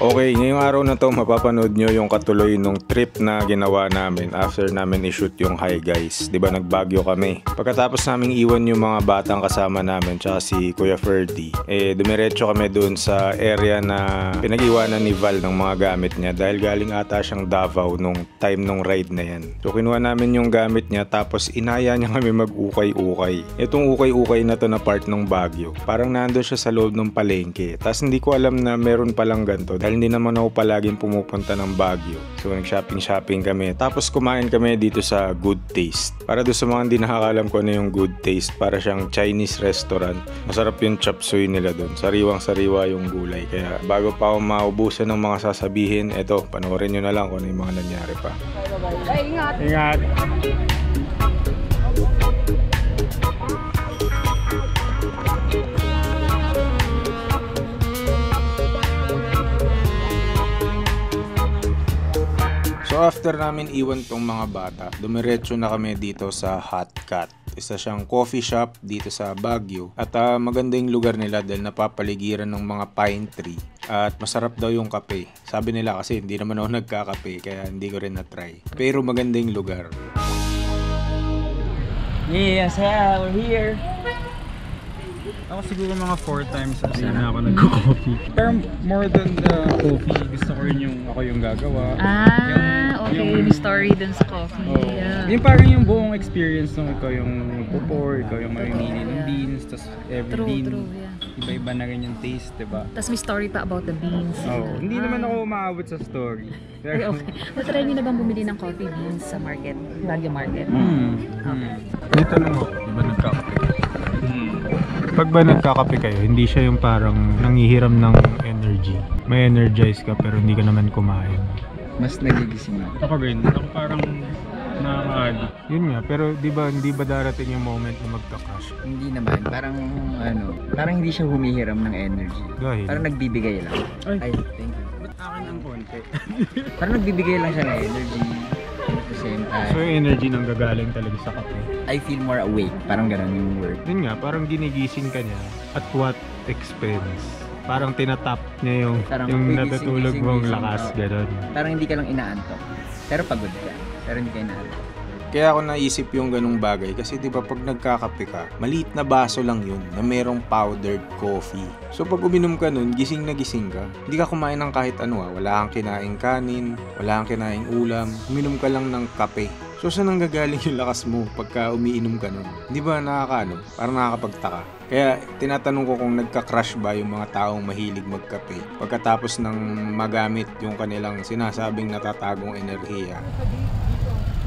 Okay, ngayong araw na to mapapanood nyo yung katuloy nung trip na ginawa namin after namin i-shoot yung Hi Guys. Diba nagbagyo kami. Pagkatapos naming iwan yung mga batang kasama namin tsaka si Kuya Ferdy, dumiretso kami dun sa area na pinag-iwanan ni Val ng mga gamit niya dahil galing ata siyang Davao nung time nung ride na yan. So kinuha namin yung gamit niya tapos inaya niya kami mag-ukay-ukay. Itong ukay-ukay na to na part ng Baguio. Parang nandun siya sa loob ng palengke. Tapos hindi ko alam na meron palang ganito dahil hindi naman ako palaging pumupunta ng Baguio. So nag-shopping kami. Tapos kumain kami dito sa Good Taste. Para doon sa mga hindi nakakalam ko na yung Good Taste, para siyang Chinese restaurant. Masarap yung chop suey nila doon. Sariwang-sariwa yung gulay. Kaya bago pa ako maubusan ng mga sasabihin, eto, panoorin nyo na lang kung ano yung mga nangyari pa. Ay, ingat! Ingat! So after namin iwan tong mga bata, dumiretso na kami dito sa Hot Cat. Isa siyang coffee shop dito sa Baguio. At maganda yung lugar nila dahil napapaligiran ng mga pine tree. At masarap daw yung kape. Sabi nila kasi hindi naman ako nagkakape kaya hindi ko rin na-try. Pero maganda yung lugar. Yes, yeah, we're here. Ako siguro mga 4 times kasi na ako nagko-coffee. Pero more than the coffee, gusto ko rin yung ako yung gagawa. Okay. Yung story dun sa coffee. Oh, Yeah. yung parang yung buong experience nung ikaw yung magpo-pour, ikaw yung mamimili ng beans, tapos every bean, Yeah. iba-iba na rin yung taste, diba? Tapos may story pa about the beans. Oh, hindi naman ako umaabot sa story. Ay, Pero, okay. Matry nyo na bang bumili ng coffee beans sa market? Baguio Market? May tanong ako, di ba nagkakape? Pag ba nagkakape kayo, hindi siya yung parang nangihiram ng energy. May energize ka pero hindi ka naman kumain. Mas nagigising ako. ako rin, ako parang nakaka-addict. Yun nga, pero di ba darating yung moment na magka-crash? Hindi naman, parang hindi siya humihiram ng energy. Dahil? Parang nagbibigay lang. Ay. Thank you. Ba't akin ang konti? Parang nagbibigay lang siya ng energy. At the same So time, yung energy nang gagaling talaga sa kape. I feel more awake. Parang ganun yung word. Yun nga, parang ginigising ka niya. At what expense? Parang tinatap niya yung, Parang, yung uy, natutulog gising, mong gising, lakas, oh. gano'n. Parang hindi ka lang inaantok. Pero pagod ka. Pero hindi ka inaantok. Kaya ako naisip yung ganung bagay kasi di ba pag nagkakape ka, maliit na baso lang yun na merong powdered coffee. So pag uminom ka nun, gising na gising ka. Hindi ka kumain ng kahit ano wala kang kinaing kanin, wala kang kinaing ulam, uminom ka lang ng kape. So saan nanggagaling yung lakas mo pagka umiinom ka nun? Di ba nakakaano? Parang nakakapagtaka. Kaya tinatanong ko kung nagka-crush ba yung mga taong mahilig magkape pagkatapos ng magamit yung kanilang sinasabing natatagong enerhiya.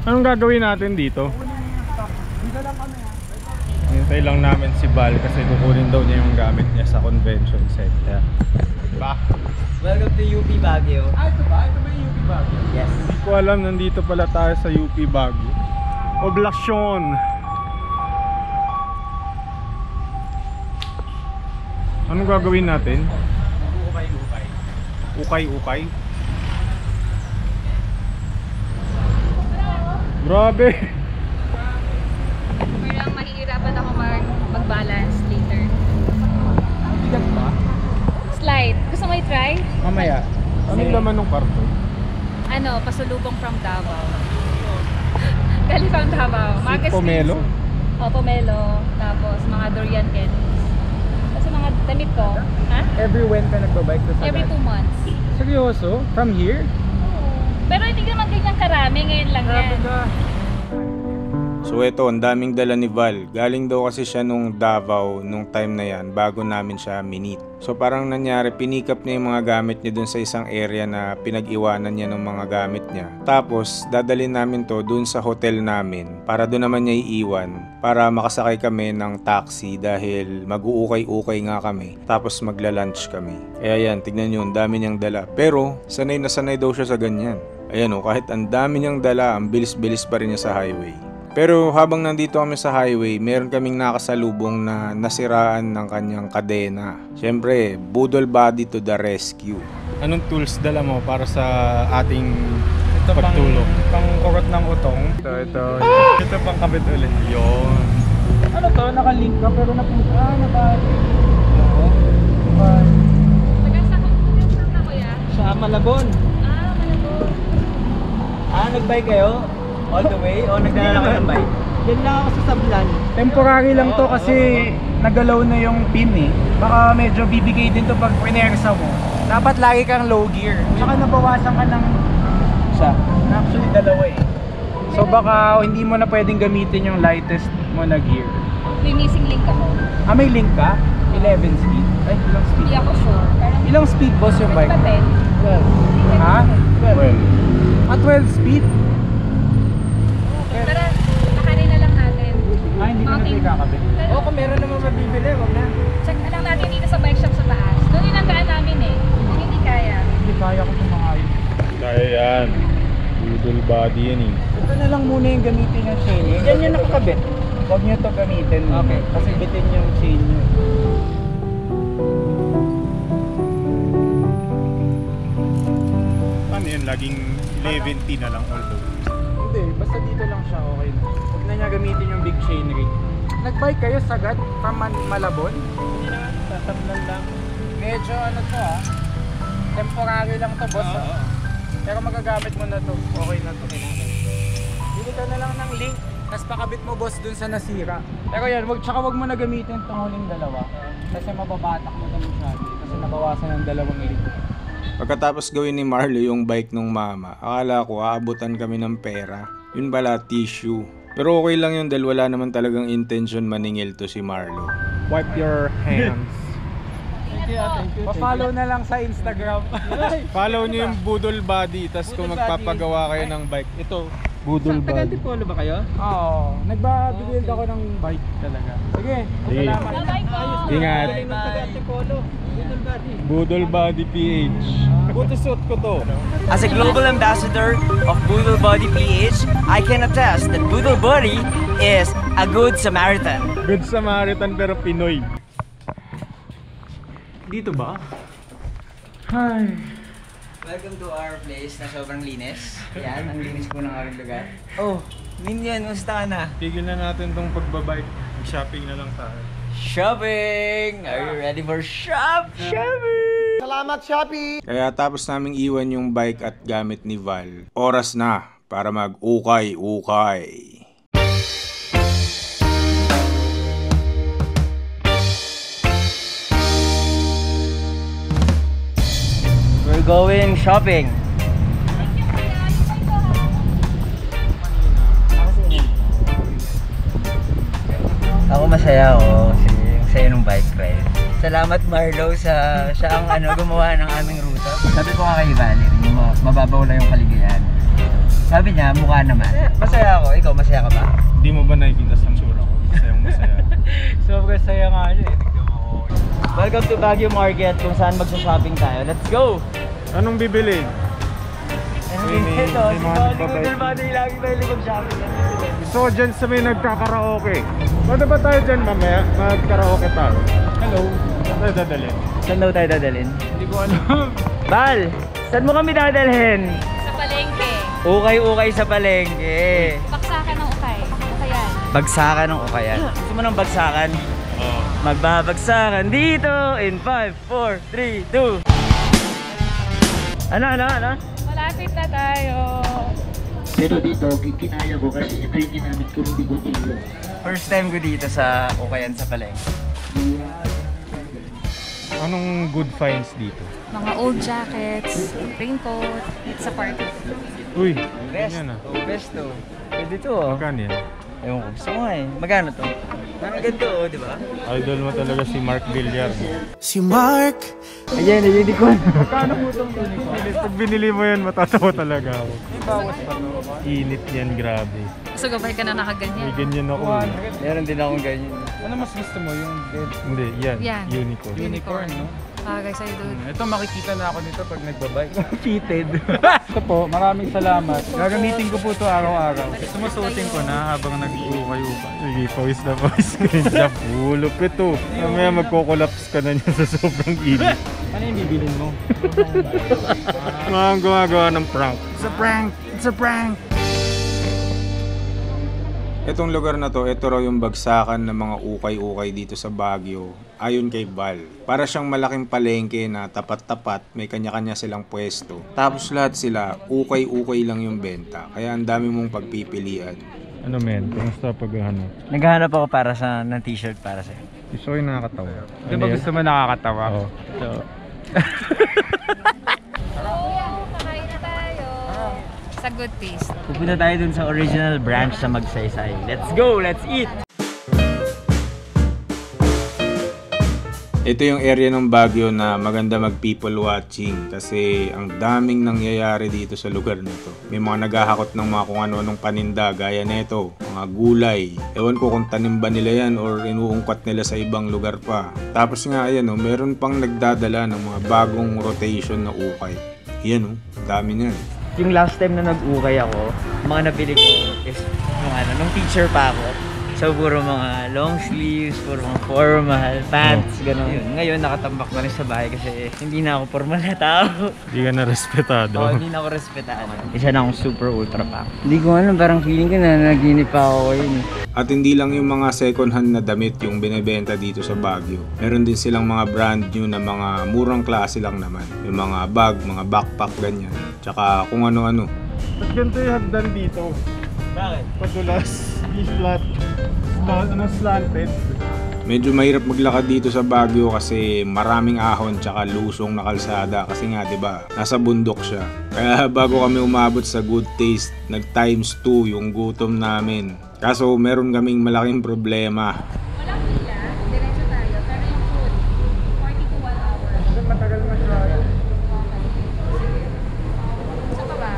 Anong gagawin natin dito? Hintay lang namin si Val kasi kukunin daw niya yung gamit niya sa convention center. Diba? Welcome to UP Baguio. Ito ba? Ito ba yung UP Baguio? Yes. Hindi ko alam, nandito pala tayo sa UP Baguio. Oblasyon! Anong gagawin natin? Ukay-ukay. Ukay-ukay? Grabe! Parang mahihirapan ako mag-balance later. Bigat ba? Slide. Gusto mo i-try? Mamaya. Anong laman ng karton? Ano, pasulubong from Davao. Galing from Davao. Mga Pomelo? O, pomelo. Tapos mga durian candies. Kasi mga damit ko. Ha? Every when ka nagbabike to Sagada? Every 2 months. Seryoso? From here? Pero hindi naman ganyan karami. Ngayon lang yan. So eto, ang daming dala ni Val. Galing daw kasi siya nung Davao nung time na yan bago namin siya minit. So parang nangyari, pinikap niya yung mga gamit niya dun sa isang area na pinag-iwanan niya ng mga gamit niya. Tapos dadalhin namin to dun sa hotel namin para dun naman niya iiwan para makasakay kami ng taxi dahil mag-uukay-ukay nga kami. Tapos magla-lunch kami. Kaya yan, tignan nyo, ang dami niyang dala. Pero sanay na sanay daw siya sa ganyan. Ayan o, kahit ang dami niyang dala, ang bilis-bilis pa rin niya sa highway. Pero habang nandito kami sa highway, meron kaming nakasalubong na nasiraan ng kanyang kadena. Siyempre, budol body to the rescue. Anong tools dala mo para sa ating pagtulog? Pang kurot ng utong. Ito. Ito pang kabit ulit. Yun. Ano to? Nakalink ka pero napunta. Taga sa kuya? Sa Malabon. Malabon. Nag-bike kayo? All the way? O nagdala lang kayo ng bike? Yan lang ako sa Sablan. Temporary lang to kasi nagalaw na yung pin eh. Baka medyo bibigay din to pag pinersa mo. Dapat lagi kang low gear. Tsaka nabawasan ka ng isa. Actually dalawa eh. So baka hindi mo na pwedeng gamitin yung lightest mo na gear. May missing link ako. May link ka? 11 speed? Ay, ilang speed? Hindi ako sure. Parang Ilang speed boss yung bike? pa 10. Ha? 12 speed? Tara, nakarin na lang natin. Hindi ka na Mountain. tayo kakabit. Oo, kung meron naman mabibili, wag na. Check na lang natin dito sa bike shop sa taas. Doon yung nandaan namin eh. Kung hindi kaya. Hindi kaya ko tumakayod. Kaya yan. Doodle body yan eh. Ito na lang muna yung gamitin yung chain. Yan yung nakakabit. Huwag nyo to gamitin. Okay. Kasi bitin yung chain nyo. Ano yan? Laging 11T na lang although. Hindi, basta dito lang siya okay na. Huwag na niya gamitin yung big chain ring. Nag-bike kayo sagad from Malabon? Hindi na, tatablan lang. Medyo ano to temporary lang to boss Pero magagamit mo na to, okay na to. Bili ka na lang ng link, tapos pakabit mo boss dun sa nasira. Pero yan, tsaka wag mo na gamitin itong huling dalawa. Kasi mababatak mo ito masyado kasi nabawasan ng dalawang link. Pagkatapos gawin ni Marlo yung bike nung mama, akala ko aabutan kami ng pera. Yun pala, tissue. Pero okay lang yun dahil wala naman talagang intention maningil to si Marlo. Wipe your hands. Thank you. Pa-follow na lang sa Instagram. Follow nyo yung Budol Body, tas kung magpapagawa kayo ng bike, ito, Budol Body. Taga-Antipolo ba kayo? Oo, nagbabuild ako ng bike talaga. Sige, salamat. Bye-bye po. Ingat. Taga-Antipolo. Budol Body PH. Buto suit ko to. As a global ambassador of Boodle Body PH, I can attest that Boodle Body is a good Samaritan. Good Samaritan pero Pinoy. Dito ba? Hi. Welcome to our place na sobrang linis. Yan, ang linis po ng aming lugar. Oh, Minion, musta ka na? Tigil na natin tong pagbabike. Shopping na lang tayo. Shopping! Are you ready for shopping? Kaya tapos naming iwan yung bike at gamit ni Val, oras na para mag-ukay-ukay. We're going shopping. Ako masaya ako kasi yung saya ng bike ride. Salamat Marlo sa siya ang gumawa ng aming ruta. Sabi ko nga kay Valerie, mababaw lang yung kaligayahan. Sabi niya, mukha naman. Masaya ako. Ikaw, masaya ka ba? Hindi mo ba nakikita sa tsura ko? Masayang masaya. Sobrang saya nga niya eh. Tignan mo ako. Welcome to Baguio Market kung saan mag-shopping tayo. Let's go! Anong bibili? Ano May- ito? may mga Si nagbabayad. Google Body lagi tayo mag-shopping. So dyan sa may nagkakaraoke. Pwede ba tayo dyan mamaya? Mag-karaoke tayo. Hello. Saan tayo dadalhin? Saan daw tayo dadalhin? Hindi ko alam. Val! Saan mo kami dadalhin? Sa palengke. Ukay-ukay sa palengke. Baksakan ng ukay. Ukayan. Bagsakan ng ukayan. Gusto mo ng bagsakan? Oo. Magbabagsakan dito in 5, 4, 3, 2. Ano? Malapit na tayo. Pero dito, kinaya ko kasi ito yung ginamit ko hindi ko ilo. First time ko dito sa ukayan sa palengke. Anong good finds dito? Mga old jackets, raincoat, it's a party. Uy, Best. ganyan ah. Best to. Pwede to oh. Magkano yan? Ewan ko. Gusto ko nga eh. Magkano to? Parang ganito oh, di ba? Idol mo talaga si Mark Villar. Ayan, hindi ko. Magkano po itong unicorn? Pag binili mo yan, matatawa talaga ako. May bawas pa to. Init yan, grabe. So gabay ka na May nakaganyan. ganyan ako. eh. Meron din akong ganyan. Ano mas gusto mo? Yung dead Hindi, yan. Yan. Unicorn. unicorn, no? Bagay sa'yo doon. Ito makikita na ako nito pag nagbabike. Cheated. Ito po, maraming salamat. Gagamitin ko po ito araw-araw. Sumusuotin ko na habang nag-ukay-ukay. Sige, pawis na pawis ka rin siya. Ulop ito. Mamaya magkukulaps ka na niya sa sobrang init. Ano yung bibilin mo? Mga gumagawa ng prank. It's a prank! It's a prank! Itong lugar na to, ito raw yung bagsakan ng mga ukay-ukay dito sa Baguio, ayon kay Val. Para siyang malaking palengke na tapat-tapat, may kanya-kanya silang pwesto. Tapos lahat sila, ukay-ukay lang yung benta, kaya ang dami mong pagpipilian. Ano men? Kumusta pag ano? Naghahanap ako para ng t-shirt para sa'yo. Gusto ko yung nakakatawa. Di ba gusto mo nakakatawa? Oo. So, kakain na tayo. Sa Good Taste. Pupunta tayo dun sa original branch sa Magsaysay. Let's go! Let's eat! Ito yung area ng Baguio na maganda mag people watching kasi ang daming nangyayari dito sa lugar na to. May mga naghahakot ng mga kung ano-anong paninda gaya nito, mga gulay. Ewan ko kung tanim ba nila yan or inuungkat nila sa ibang lugar pa. Tapos nga ayan meron pang nagdadala ng mga bagong rotation na ukay. Yan dami niyan. Yung last time na nag-ukay ako, mga nabili ko is nung teacher pa ako. So, puro mga long sleeves, puro mga formal, pants, gano'n. Yun. Ngayon, nakatambak na rin sa bahay kasi hindi na ako formal na tao. Hindi ka na respetado. Oo, hindi na ako respetado. Isa na akong super ultra pa. Hindi ko alam, parang feeling ko na naginip pa ako yun. At hindi lang yung mga second hand na damit yung binebenta dito sa Baguio. Meron din silang mga brand new na mga murang klase lang naman. Yung mga bag, mga backpack, ganyan. Tsaka kung ano-ano. Ba't ganito yung hagdan dito? Bakit? Padulas, flat, slanted. Medyo mahirap maglakad dito sa Baguio kasi maraming ahon tsaka lusong na kalsada kasi nga 'di ba nasa bundok siya. Kaya bago kami umabot sa Good Taste, nag times 2 yung gutom namin. Kaso meron kaming malaking problema. Walang pila, diretso tayo. Pero yung food, 40 to 1 hour. Matagal na siya. Saan ka ba?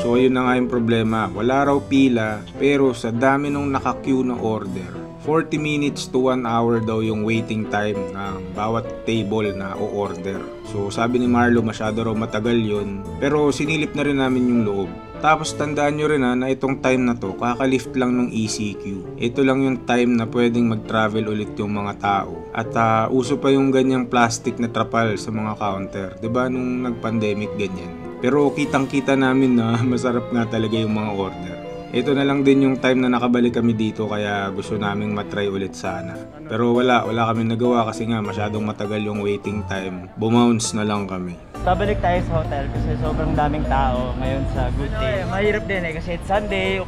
So ayun na nga yung problema. Wala raw pila pero sa dami nung naka-queue na order, 40 minutes to 1 hour daw yung waiting time ng bawat table na o-order. So sabi ni Marlo masyado raw matagal yun pero sinilip na rin namin yung loob. Tapos tandaan nyo rin na itong time na to kakalift lang ng ECQ. Ito lang yung time na pwedeng mag-travel ulit yung mga tao. At uso pa yung ganyang plastic na trapal sa mga counter. 'Di ba nung nag-pandemic ganyan? Pero kitang-kita namin na masarap nga talaga yung mga order. Ito na lang din yung time na nakabalik kami dito kaya gusto naming matry ulit sana. Pero wala kami nagawa kasi nga masyadong matagal yung waiting time. Bumounce na lang kami. Babalik tayo sa hotel kasi sobrang daming tao ngayon sa Good Day. Mahirap din kasi it's Sunday,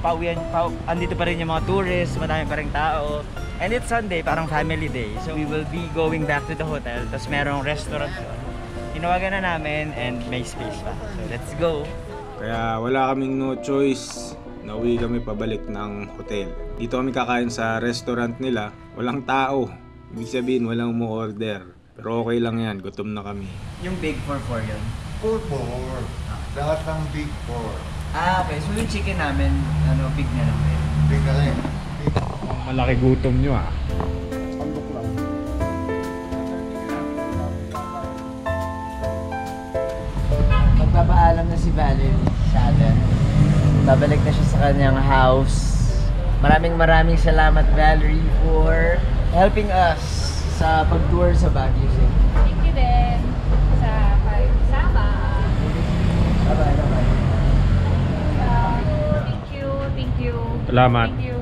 andito pa rin yung mga tourists, madami pa rin tao. And it's Sunday, parang family day. So we will be going back to the hotel, tapos merong restaurant doon. Tinawagan na namin and may space pa. So let's go! Kaya wala kaming no choice. Nauwi kami pabalik ng hotel. Dito kami kakain sa restaurant nila. Walang tao. Ibig sabihin walang umu-order. Pero okay lang yan, gutom na kami. Yung Big 4 yun? 4. Lahat ng Big 4. Okay. So yung chicken namin, big na lang din. Big na lang. Malaki gutom nyo Magpapaalam na si Valerie sa atin. Babalik na siya sa kanyang house. Maraming salamat Valerie for helping us sa pag-tour sa Baguio City. Thank you din sa pagsama. Bye-bye. Thank you. Salamat. Thank you.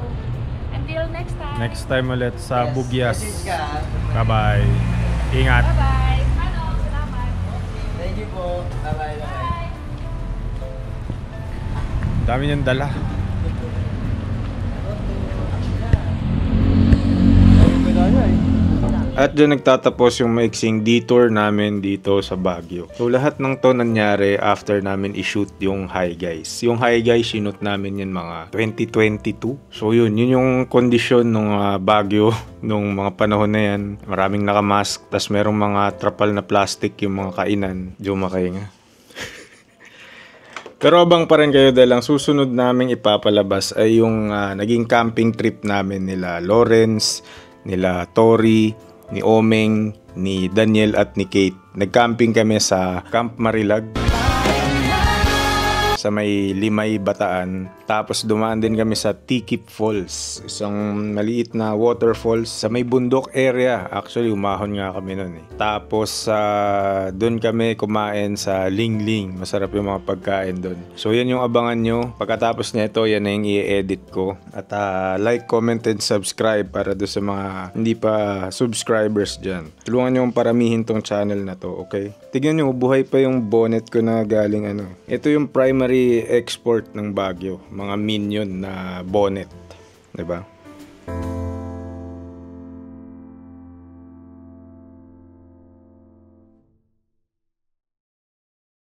Until next time. Next time ulit sa Bugyas. Message ka. Bye-bye. Ingat. Bye-bye. Salamat. Thank you po. Bye-bye. Bye. Dami niyang dala. At dyan nagtatapos yung maiksing detour namin dito sa Baguio. So lahat ng to nangyari after namin i-shoot yung Hi Guys. Yung Hi Guys, sinut namin yan mga 2022. So yun yung kondisyon ng Baguio nung mga panahon na yan. Maraming nakamask, tas merong mga trapal na plastic yung mga kainan. Diyo makahinga. Pero abang pa rin kayo dahil ang susunod naming ipapalabas ay yung naging camping trip namin nila Lawrence, nila Tori, ni Omeng, ni Daniel at ni Kate. Nag-camping kami sa Camp Marilag sa may Limay, Bataan. Tapos dumaan din kami sa Tikip Falls, isang maliit na waterfalls sa may bundok area. Actually, umahon nga kami nun eh. Tapos doon kami kumain sa Lingling. Masarap yung mga pagkain doon. So yan yung abangan nyo. Pagkatapos nito, yan na yung i-edit ko. At like, comment, and subscribe para doon sa mga hindi pa subscribers dyan. Tulungan nyo paramihin tong channel na to, okay? Tignan nyo, buhay pa yung bonnet ko na galing ano. Ito yung primary export ng Baguio. Mga Minion na bonnet. Diba?